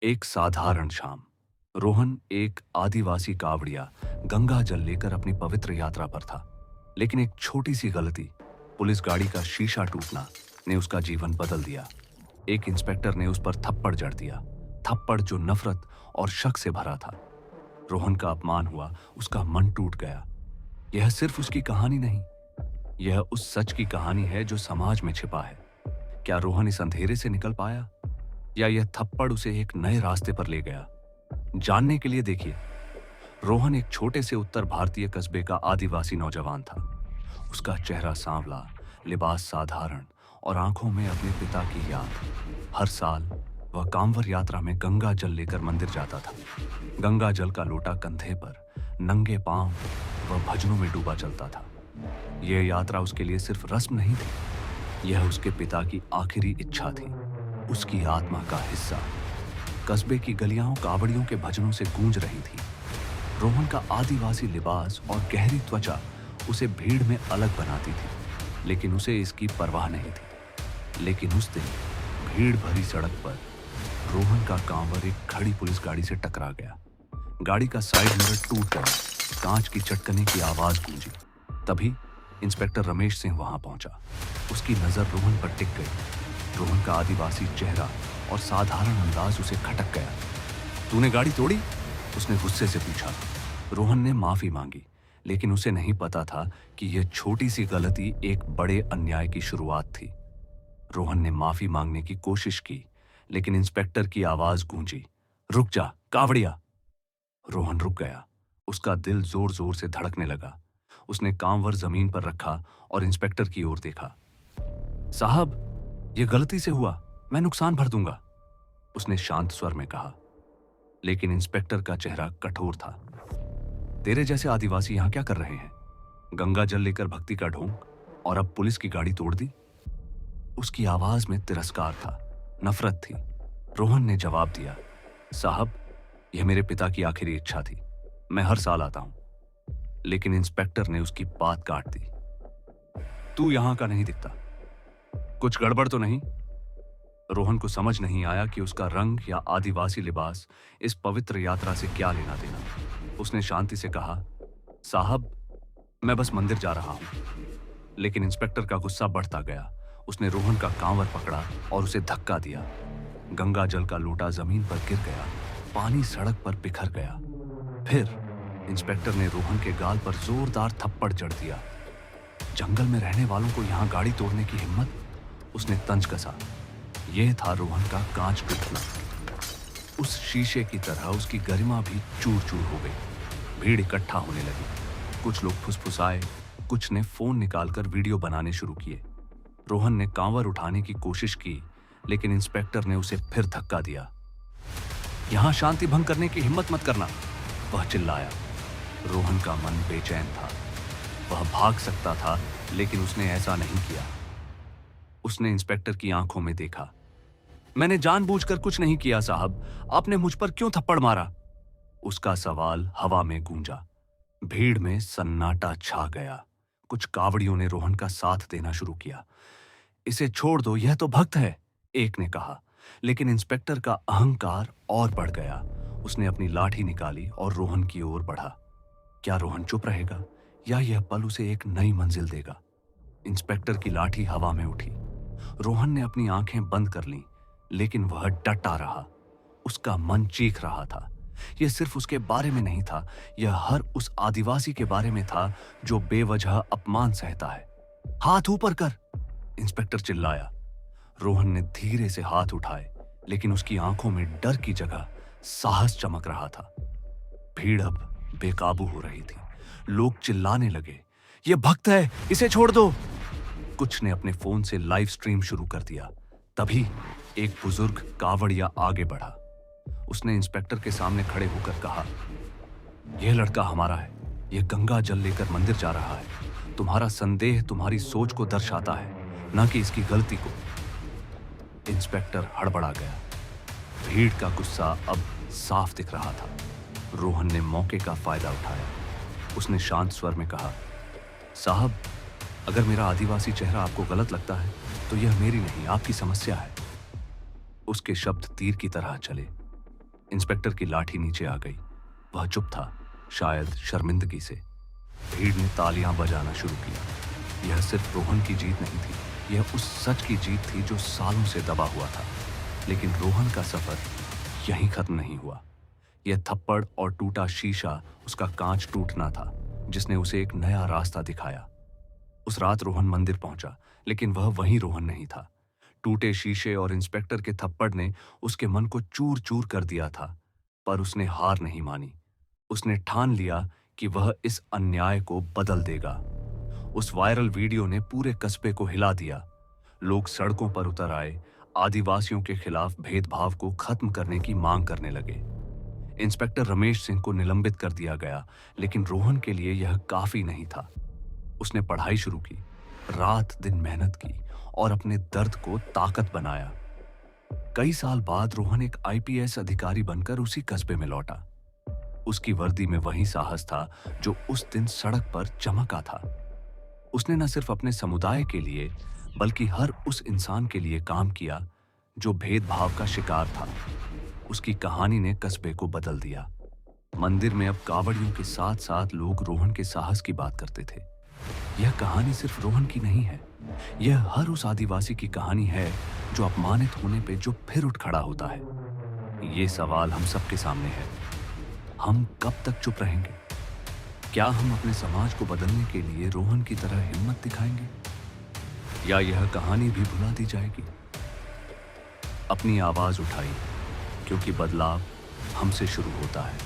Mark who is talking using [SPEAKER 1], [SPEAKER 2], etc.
[SPEAKER 1] एक साधारण शाम। रोहन एक आदिवासी कावड़िया गंगा जल लेकर अपनी पवित्र यात्रा पर था। लेकिन एक छोटी सी गलती, पुलिस गाड़ी का शीशा टूटना, ने उसका जीवन बदल दिया। एक इंस्पेक्टर ने उस पर थप्पड़ जड़ दिया, थप्पड़ जो नफरत और शक से भरा था। रोहन का अपमान हुआ, उसका मन टूट गया। यह सिर्फ उसकी कहानी नहीं, यह उस सच की कहानी है जो समाज में छिपा है। क्या रोहन इस अंधेरे से निकल पाया, या यह थप्पड़ उसे एक नए रास्ते पर ले गया? जानने के लिए देखिए। रोहन एक छोटे से उत्तर भारतीय कस्बे का आदिवासी नौजवान था। उसका चेहरा सांवला, लिबास साधारण और आंखों में अपने पिता की याद। हर साल वह कांवर यात्रा में गंगा जल लेकर मंदिर जाता था। गंगा जल का लोटा कंधे पर, नंगे पांव वह भजनों में डूबा चलता था। यह यात्रा उसके लिए सिर्फ रस्म नहीं थी, यह उसके पिता की आखिरी इच्छा थी, उसकी आत्मा का हिस्सा। कस्बे की गलियां कावड़ियों के भजनों से गूंज रही थी। रोहन का आदिवासी लिबास और गहरी त्वचा उसे भीड़ में अलग बनाती थी, लेकिन उसे इसकी परवाह नहीं थी। लेकिन उस दिन भीड़ भरी सड़क पर रोहन का कांवर एक खड़ी पुलिस गाड़ी से टकरा गया। गाड़ी का साइड मिरर टूट गया, कांच की चटकने की आवाज गूंजी। तभी इंस्पेक्टर रमेश सिंह वहां पहुंचा। उसकी नजर रोहन पर टिक गई। रोहन का आदिवासी चेहरा और साधारण अंदाज उसे खटक गया। तूने गाड़ी तोड़ी? उसने गुस्से से पूछा। रोहन ने माफी मांगी, लेकिन उसे नहीं पता था कि यह छोटी सी गलती एक बड़े अन्याय की शुरुआत थी। रोहन ने माफी मांगने की कोशिश की, लेकिन इंस्पेक्टर की आवाज गूंजी, रुक जा कावड़िया। रोहन रुक गया। उसका दिल जोर जोर से धड़कने लगा। उसने कांवर जमीन पर रखा और इंस्पेक्टर की ओर देखा। साहब, यह गलती से हुआ, मैं नुकसान भर दूंगा, उसने शांत स्वर में कहा। लेकिन इंस्पेक्टर का चेहरा कठोर था। तेरे जैसे आदिवासी यहां क्या कर रहे हैं? गंगा जल लेकर भक्ति का ढोंग, और अब पुलिस की गाड़ी तोड़ दी। उसकी आवाज में तिरस्कार था, नफरत थी। रोहन ने जवाब दिया, साहब, यह मेरे पिता की आखिरी इच्छा थी, मैं हर साल आता हूं। लेकिन इंस्पेक्टर ने उसकी बात काट दी। तू यहां का नहीं दिखता, कुछ गड़बड़ तो नहीं? रोहन को समझ नहीं आया कि उसका रंग या आदिवासी लिबास इस पवित्र यात्रा से क्या लेना देना। उसने शांति से कहा, साहब, मैं बस मंदिर जा रहा हूं। लेकिन इंस्पेक्टर का गुस्सा बढ़ता गया। उसने रोहन का कांवर पकड़ा और उसे धक्का दिया। गंगा जल का लोटा जमीन पर गिर गया, पानी सड़क पर बिखर गया। फिर इंस्पेक्टर ने रोहन के गाल पर जोरदार थप्पड़ जड़ दिया। जंगल में रहने वालों को यहां गाड़ी तोड़ने की हिम्मत? उसने तंज कसा। यह था रोहन का कांच टूटना। उस शीशे की तरह उसकी गरिमा भी चूर चूर हो गई। भीड़ इकट्ठा होने लगी। कुछ लोग फुसफुसाए, कुछ ने फोन निकालकर वीडियो बनाने शुरू किए। रोहन ने कांवर उठाने की कोशिश की, लेकिन इंस्पेक्टर ने उसे फिर धक्का दिया। यहां शांति भंग करने की हिम्मत मत करना, वह चिल्लाया। रोहन का मन बेचैन था। वह भाग सकता था, लेकिन उसने ऐसा नहीं किया। उसने इंस्पेक्टर की आंखों में देखा। मैंने जानबूझकर कुछ नहीं किया साहब, आपने मुझ पर क्यों थप्पड़ मारा? उसका सवाल हवा में गूंजा। भीड़ में सन्नाटा छा गया। कुछ कावड़ियों ने रोहन का साथ देना शुरू किया। इसे छोड़ दो, यह तो भक्त है, एक ने कहा। लेकिन इंस्पेक्टर का अहंकार और बढ़ गया। उसने अपनी लाठी निकाली और रोहन की ओर बढ़ा। क्या रोहन चुप रहेगा, या यह पल उसे एक नई मंजिल देगा? इंस्पेक्टर की लाठी हवा में उठी। रोहन ने अपनी आंखें बंद कर लीं, लेकिन वह डटा रहा। उसका मन चीख रहा था। यह सिर्फ उसके बारे में नहीं था, यह हर उस आदिवासी के बारे में था जो बेवजह अपमान सहता है। हाथ ऊपर कर, इंस्पेक्टर चिल्लाया। रोहन ने धीरे से हाथ उठाए, लेकिन उसकी आंखों में डर की जगह साहस चमक रहा था। भीड़ अब बेकाबू हो रही थी। लोग चिल्लाने लगे, यह भक्त है, इसे छोड़ दो। कुछ ने अपने फोन से लाइव स्ट्रीम शुरू कर दिया। तभी एक बुजुर्ग कावड़िया आगे बढ़ा। उसने इंस्पेक्टर के सामने खड़े होकर कहा, यह लड़का हमारा है, यह गंगा जल लेकर मंदिर जा रहा है। तुम्हारा संदेह तुम्हारी सोच को दर्शाता है, न कि इसकी गलती को। इंस्पेक्टर हड़बड़ा गया। भीड़ का गुस्सा अब साफ दिख रहा था। रोहन ने मौके का फायदा उठाया। उसने शांत स्वर में कहा, साहब, अगर मेरा आदिवासी चेहरा आपको गलत लगता है, तो यह मेरी नहीं, आपकी समस्या है। उसके शब्द तीर की तरह चले। इंस्पेक्टर की लाठी नीचे आ गई। वह चुप था, शायद शर्मिंदगी से। भीड़ ने तालियां बजाना शुरू किया। यह सिर्फ रोहन की जीत नहीं थी, यह उस सच की जीत थी जो सालों से दबा हुआ था। लेकिन रोहन का सफर यहीं खत्म नहीं हुआ। यह थप्पड़ और टूटा शीशा उसका कांच टूटना था, जिसने उसे एक नया रास्ता दिखाया। उस रात रोहन मंदिर पहुंचा, लेकिन वह वही रोहन नहीं था। टूटे शीशे और इंस्पेक्टर के थप्पड़ ने उसके मन को चूर चूर कर दिया था, पर उसने हार नहीं मानी। उसने ठान लिया कि वह इस अन्याय को बदल देगा। उस वायरल वीडियो ने पूरे कस्बे को हिला दिया। लोग सड़कों पर उतर आए, आदिवासियों के खिलाफ भेदभाव को खत्म करने की मांग करने लगे। इंस्पेक्टर रमेश सिंह को निलंबित कर दिया गया, लेकिन रोहन के लिए यह काफी नहीं था। उसने पढ़ाई शुरू की, रात दिन मेहनत की और अपने दर्द को ताकत बनाया। कई साल बाद रोहन एक आईपीएस अधिकारी बनकर उसी कस्बे में लौटा। उसकी वर्दी में वही साहस था जो उस दिन सड़क पर चमका था। उसने न सिर्फ अपने समुदाय के लिए, बल्कि हर उस इंसान के लिए काम किया जो भेदभाव का शिकार था। उसकी कहानी ने कस्बे को बदल दिया। मंदिर में अब कावड़ियों के साथ साथ लोग रोहन के साहस की बात करते थे। यह कहानी सिर्फ रोहन की नहीं है, यह हर उस आदिवासी की कहानी है जो अपमानित होने पे जो फिर उठ खड़ा होता है। ये सवाल हम सबके सामने है, हम कब तक चुप रहेंगे? क्या हम अपने समाज को बदलने के लिए रोहन की तरह हिम्मत दिखाएंगे, या यह कहानी भी भुला दी जाएगी? अपनी आवाज उठाइए, क्योंकि बदलाव हमसे शुरू होता है।